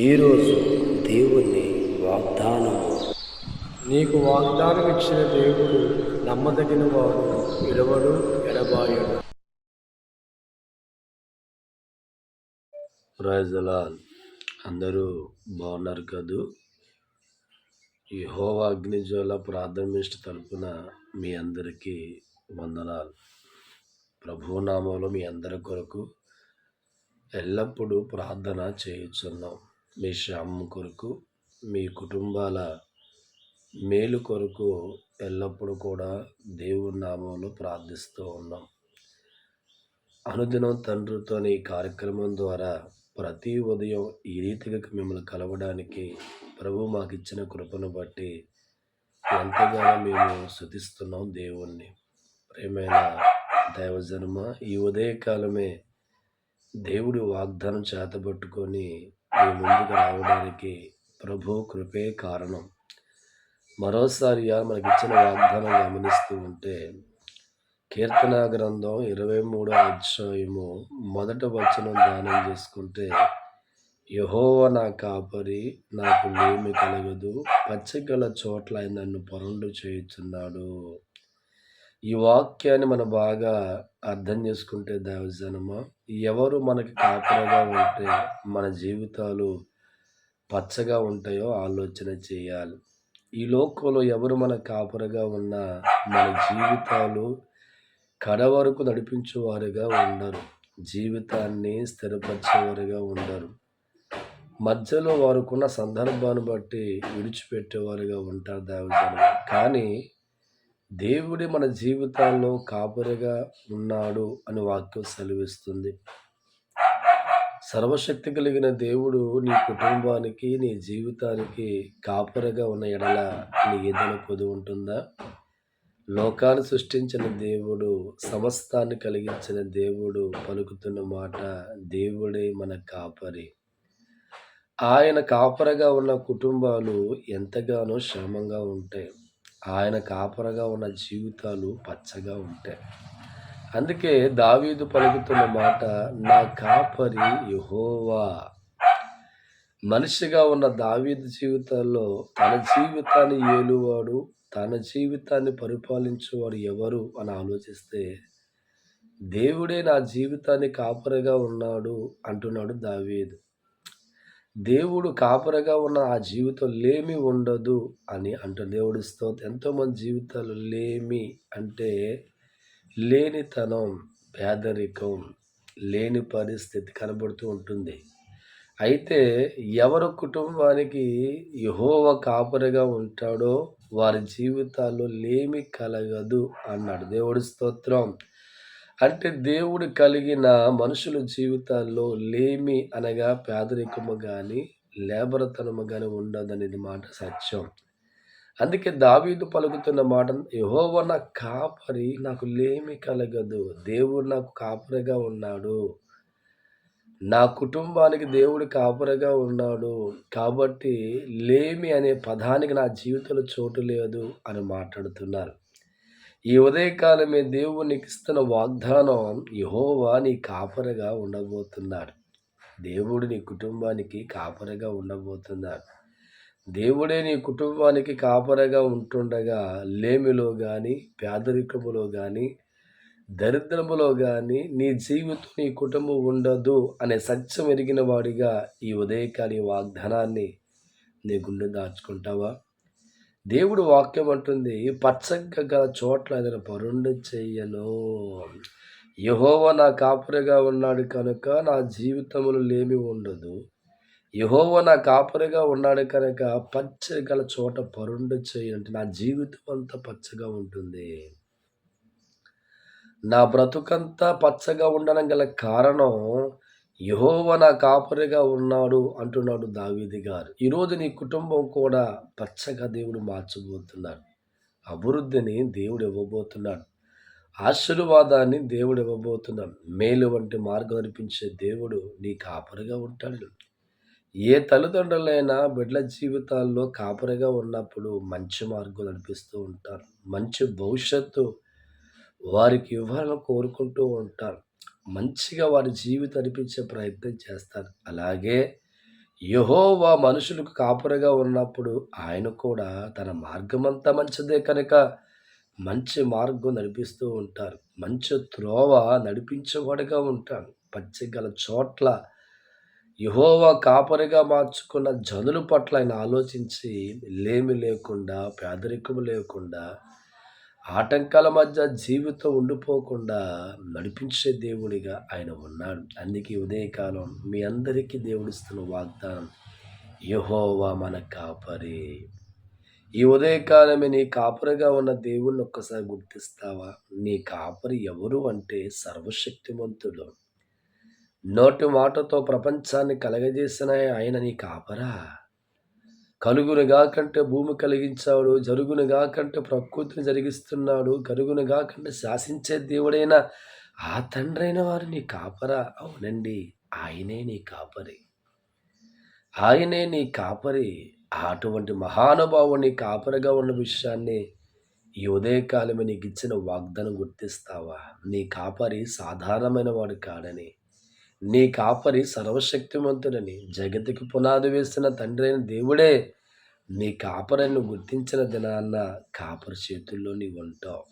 ఈరోజు దేవుని వాగ్దానము. నీకు వాగ్దానం ఇచ్చిన దేవుడు నమ్మదగిన వాడు, విడవడు, ఎడబాయడు. Praise the lord. అందరూ బాగున్నారు కదూ? యెహోవా అగ్నిజ్వాల ప్రార్థన మినిస్ట్రీ తరపున మీ అందరికీ వందనాలు. ప్రభునామంలో మీ అందరి కొరకు ఎల్లప్పుడూ ప్రార్థన చేయుచున్నాం. మీ క్షేమం కొరకు, మీ కుటుంబాల మేలు కొరకు ఎల్లప్పుడూ కూడా దేవుని నామంలో ప్రార్థిస్తూ ఉన్నాం. అనుదినం తండ్రితోని ఈ కార్యక్రమం ద్వారా ప్రతి ఉదయం ఈ రీతిగా మిమ్మల్ని కలవడానికి ప్రభు మాకు ఇచ్చిన కృపను బట్టి ఎంతగానో మేము స్తుతిస్తున్నాం దేవుణ్ణి. ప్రియమైన దైవజనమ, ఈ ఉదయకాలమే దేవుడి వాగ్దానం చేతబట్టుకొని మీ ముందుకు రావడానికి ప్రభు కృపే కారణం. మరోసారి మనకి ఇచ్చిన వాగ్దానం గమనిస్తూ ఉంటే కీర్తన గ్రంథం 23వ అధ్యాయము 1వ వచనం ధ్యానం చేసుకుంటే, యెహోవా నా కాపరి, నాకు లేమి కలగదు, పచ్చికల చోట్ల ఆయన నన్ను పరుండు చేయుచున్నాడు. ఈ వాక్యాన్ని మనం బాగా అర్థం చేసుకుంటే దైవజనమా, ఎవరు మనకి కాపరిగా ఉంటే మన జీవితాలు పచ్చగా ఉంటాయో ఆలోచన చేయాలి. ఈ లోకంలో ఎవరు మన కాపరిగా ఉన్నా మన జీవితాలు కడవరకు నడిపించేవారుగా ఉండరు, జీవితాన్ని స్థిరపరిచేవారుగా ఉండరు. మధ్యలో వారుకున్న సందర్భాన్ని బట్టి విడిచిపెట్టేవారుగా ఉంటారు దైవజనం. కానీ దేవుడి మన జీవితాల్లో కాపరిగా ఉన్నాడు అని వాక్యం సెలవిస్తుంది. సర్వశక్తి కలిగిన దేవుడు నీ కుటుంబానికి, నీ జీవితానికి కాపరిగా ఉన్న ఎడల నీ ఏదైనా కొద్ది ఉంటుందా? లోకాన్ని సృష్టించిన దేవుడు, సమస్తాన్ని కలిగించిన దేవుడు పలుకుతున్న మాట, దేవుడే మన కాపరి. ఆయన కాపరిగా ఉన్న కుటుంబాలు ఎంతగానో క్షేమంగా ఉంటాయి. ఆయన కాపరిగా ఉన్న జీవితాలు పచ్చగా ఉంటాయి. అందుకే దావీదు పలుకుతున్న మాట, నా కాపరి యెహోవా. మనిషిగా ఉన్న దావీదు జీవితాల్లో తన జీవితాన్ని ఏలువాడు, తన జీవితాన్ని పరిపాలించేవాడు ఎవరు అని ఆలోచిస్తే, దేవుడే నా జీవితాన్ని కాపరిగా ఉన్నాడు అంటున్నాడు దావీదు. దేవుడు కాపరిగా ఉన్న ఆ జీవితం లేమి ఉండదు అని అంటాడు. దేవుడి స్తోత్రం. ఎంతోమంది జీవితాలు లేమి అంటే లేనితనం, పేదరికం, లేని పరిస్థితి కనబడుతూ ఉంటుంది. అయితే ఎవరి కుటుంబానికి యెహోవా కాపరిగా ఉంటాడో వారి జీవితాల్లో లేమి కలగదు అన్నాడు. దేవుడి స్తోత్రం. అంటే దేవుడు కలిగిన మనుషుల జీవితాల్లో లేమి అనగా పేదరికము కానీ, లేబరతనము కానీ ఉండదనేది మాట సత్యం. అందుకే దావీదు పలుకుతున్న మాట, యెహోవా నా కాపరి, నాకు లేమి కలగదు. దేవుడు నాకు కాపరిగా ఉన్నాడు, నా కుటుంబానికి దేవుడు కాపరిగా ఉన్నాడు, కాబట్టి లేమి అనే పదానికి నా జీవితంలో చోటు లేదు అని మాట్లాడుతున్నారు. ఈ ఉదయకాలమే దేవుడు నీకు ఇస్తున్న వాగ్దానం, యెహోవా నీ కాపరిగా ఉండబోతున్నాడు. దేవుడు నీ కుటుంబానికి కాపరిగా ఉండబోతున్నాడు. దేవుడే నీ కుటుంబానికి కాపరిగా ఉంటుండగా లేమిలో కానీ, పేదరికములో కానీ, దరిద్రములో కానీ నీ జీవితం, నీ కుటుంబం ఉండదు అనే సత్యం ఎరిగిన వాడిగా ఈ ఉదయకాల వాగ్దానాన్ని నీ గుండె దాచుకుంటావా? దేవుడు వాక్యం అంటుంది, పచ్చగా గల చోట్ల ఆయన పరుండు చెయ్యను. యెహోవా నా కాపరిగా ఉన్నాడు కనుక నా జీవితంలో లేమి ఉండదు. యెహోవా నా కాపరిగా ఉన్నాడు కనుక పచ్చగల చోట పరుండు చెయ్యంటే నా జీవితం అంతా పచ్చగా ఉంటుంది. నా బ్రతుకంతా పచ్చగా ఉండడం గల కారణం యెహోవా నా కాపరిగా ఉన్నాడు అంటున్నాడు దావీదు గారు. ఈరోజు నీ కుటుంబం కూడా పచ్చగా దేవుడు మార్చబోతున్నాడు. అభివృద్ధిని దేవుడు ఇవ్వబోతున్నాడు. ఆశీర్వాదాన్ని దేవుడు ఇవ్వబోతున్నాడు. మేలు వంటి మార్గం నడిపించే దేవుడు నీ కాపరిగా ఉంటాడు. ఏ తల్లిదండ్రులైనా బిడ్డల జీవితాల్లో కాపరిగా ఉన్నప్పుడు మంచి మార్గం నడిపిస్తూ ఉంటారు. మంచి భవిష్యత్తు వారికి ఇవ్వాలని కోరుకుంటూ ఉంటారు. మంచిగా వారి జీవితం నడిపించే ప్రయత్నం చేస్తారు. అలాగే యెహోవా మనుషులకు కాపురిగా ఉన్నప్పుడు ఆయన కూడా తన మార్గమంతా మంచిదే కనుక మంచి మార్గం నడిపిస్తూ ఉంటారు. మంచి త్రోవ నడిపించేవాడుగా ఉంటాడు. పచ్చిగల చోట్ల యెహోవా కాపరిగా మార్చుకున్న జనుల పట్ల ఆయన ఆలోచించి లేమి లేకుండా, పేదరికము లేకుండా, ఆటంకాల మధ్య జీవితం ఉండిపోకుండా నడిపించే దేవుడిగా ఆయన ఉన్నాడు. అందుకే ఈ ఉదయకాలం మీ అందరికీ దేవుడిస్తున్న వాగ్దానం, యెహోవా మన కాపరి. ఈ ఉదయకాలమే నీ కాపరిగా ఉన్న దేవుణ్ణి ఒక్కసారి గుర్తిస్తావా? నీ కాపరి ఎవరు అంటే సర్వశక్తిమంతుడు. నోటి మాటతో ప్రపంచాన్ని కలగజేసిన ఆయన నీ కాపరా? కలుగునుగాకంటే భూమి కలిగించాడు, జరుగునుగాకంటే ప్రకృతిని జరిగిస్తున్నాడు, కలుగునుగాకంటే శాసించే దేవుడైన ఆ తండ్రైన వారు నీ కాపరా? అవునండి, ఆయనే నీ కాపరి. ఆయనే నీ కాపరి. అటువంటి మహానుభావుడు నీ కాపరిగా ఉన్న విషయాన్ని ఈ ఉదయకాలమే నీకు ఇచ్చిన వాగ్దానం గుర్తిస్తావా? నీ కాపరి సాధారణమైన వాడు కాడని, నీ కాపరి సర్వశక్తిమంతుడని, జగతికి పునాది వేసిన తండ్రి అయిన దేవుడే నీ కాపరిని గుర్తించిన దినాన్న కాపరి చేతుల్లో నీవు ఉంటావు.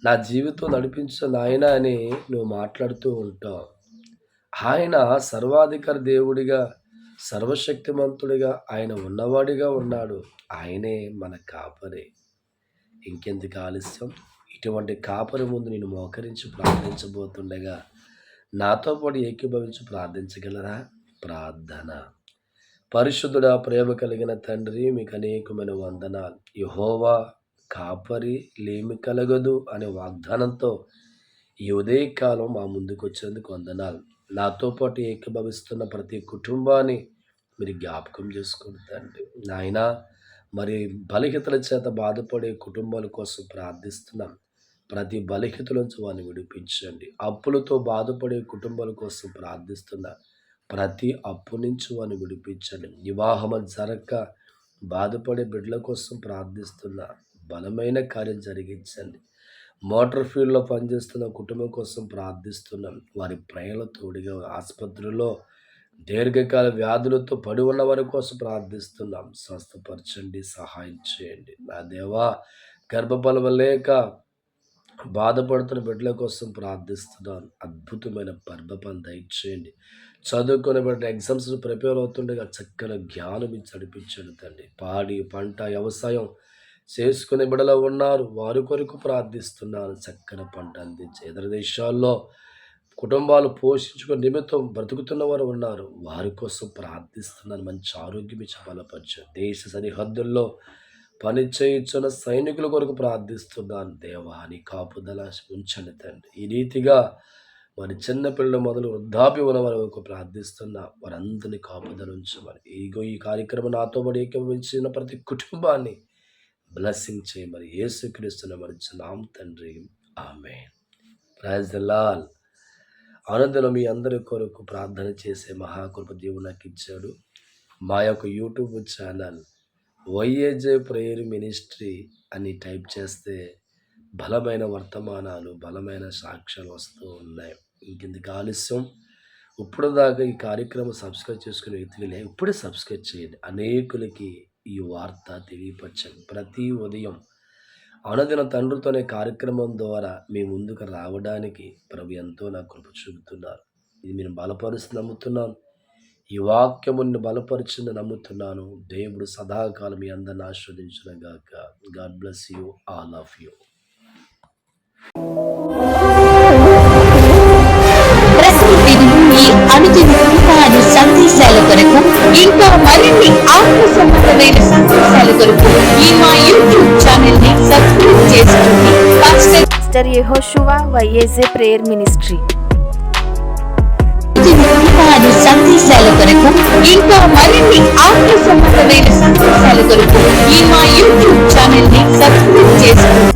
నా జీవితం నడిపించు నాయన అని నువ్వు మాట్లాడుతూ ఉంటావు. ఆయన సర్వాధికారి దేవుడిగా, సర్వశక్తిమంతుడిగా ఆయన ఉన్నవాడిగా ఉన్నాడు. ఆయనే మన కాపరి. ఇంకెందుకు ఆలస్యం? ఇటువంటి కాపరి ముందు నేను మోకరించి ప్రార్థించబోతుండగా నాతో పాటు ఏకీభవించి ప్రార్థించగలరా? ప్రార్థన. పరిశుద్ధుడా, ప్రేమ కలిగిన తండ్రి, మీకు అనేకమైన వందనాలు. యెహోవా కాపరి, లేమి కలగదు అనే వాగ్దానంతో ఈ ఉదయకాలం మా ముందుకు వచ్చేందుకు వందనాలు. నాతో పాటు ఏకీభవిస్తున్న ప్రతి కుటుంబాన్ని మీరు జ్ఞాపకం చేసుకోండి తండ్రి. నాయన, మరి బలహీనతల చేత బాధపడే కుటుంబాల కోసం ప్రార్థిస్తున్నాం. ప్రతి బలహీనతల నుంచి వారిని విడిపించండి. అప్పులతో బాధపడే కుటుంబాల కోసం ప్రార్థిస్తున్నా. ప్రతి అప్పు నుంచి వారిని విడిపించండి. వివాహము జరగక బాధపడే బిడ్డల కోసం ప్రార్థిస్తున్నా. బలమైన కార్యం జరిగించండి. మోటార్ ఫీల్డ్లో పనిచేస్తున్న కుటుంబం కోసం ప్రార్థిస్తున్నాం. వారి ప్రయాణ తోడుగా ఆసుపత్రుల్లో దీర్ఘకాల వ్యాధులతో పడి ఉన్న వారి కోసం ప్రార్థిస్తున్నాం. స్వస్థపరచండి, సహాయం చేయండి. నా దేవా, గర్భఫలం లేక బాధపడుతున్న బిడ్డల కోసం ప్రార్థిస్తున్నాను. అద్భుతమైన గర్భఫలం దయచేయండి. చదువుకునే బిడ్డ ఎగ్జామ్స్ ప్రిపేర్ అవుతుండగా చక్కని జ్ఞానం ఇచ్చి నడిపించండి తండ్రి. పాడి పంట వ్యవసాయం చేసుకునే బిడ్డలో ఉన్నారు, వారి కొరకు ప్రార్థిస్తున్నాను. చక్కని పంట అందించి ఇతర దేశాల్లో కుటుంబాలు పోషించుకునే నిమిత్తం బ్రతుకుతున్న వారు ఉన్నారు, వారి కోసం ప్రార్థిస్తున్నాను. మంచి ఆరోగ్యం ఇచ్చి బలపరచు. దేశ సరిహద్దుల్లో పని చేయించున్న సైనికుల కొరకు ప్రార్థిస్తున్నాను. దేవా, నీ కాపుదల ఉంచండి తండ్రి. ఈ రీతిగా మరి చిన్నపిల్లలు మొదలు వృద్ధాప్య ఉన్న వారి వరకు ప్రార్థిస్తున్నా. వారందరినీ కాపుదల ఉంచమని ఈ కార్యక్రమం నాతో పాటు ఏకీభవించిన ప్రతి కుటుంబాన్ని బ్లెస్సింగ్ చేయమని యేసుక్రీస్తున మరిచున్నాం తండ్రి. ఆమేన్. Praise the lord. అనుదినం మీ అందరి కొరకు ప్రార్థన చేసే మహాకృప దేవుడు నాకు ఇచ్చాడు. మా యొక్క యూట్యూబ్ ఛానల్ వైఏజే ప్రేయర్ మినిస్ట్రీ అని టైప్ చేస్తే బలమైన వర్తమానాలు, బలమైన సాక్ష్యాలు వస్తూ ఉన్నాయి. ఇంకెందుకు ఆలస్యం? ఇప్పుడు దాకా ఈ కార్యక్రమం సబ్స్క్రైబ్ చేసుకునే వ్యక్తులే ఇప్పుడే సబ్స్క్రైబ్ చేయండి. అనేకులకి ఈ వార్త తెలియపరచండి. ప్రతి ఉదయం అనుదిన తండ్రితోనే కార్యక్రమం ద్వారా మీ ముందుకు రావడానికి ప్రభు ఎంతో నాకు కృప చూపుతున్నారు. ఇది నేను బలపరుస్తూ నమ్ముతున్నాను. ఈ వాక్యముని బలపరిచింది నమ్ముతున్నాను. దేవుడు సదాకాలం మీ అందరిని ఆశీర్వదించునుగాక. God bless you, all of you. అనుదిన సందేశాల కొరకు ఇంకా మరిన్ని ఆత్మ సంబంధమైన సందేశాల కొరకు ఈ మా యూట్యూబ్ ఛానల్ ని సబ్స్క్రైబ్ చేసుకోండి. Pastor Yehoshuva YAJ prayer ministry. సందేశాల కొరకు ఇంకా మరిన్ని ఆత్మ సంబంధమైన సందేశాల కొరకు ఈ మా యూట్యూబ్ ఛానల్ ని సబ్స్క్రైబ్ చేసుకోండి.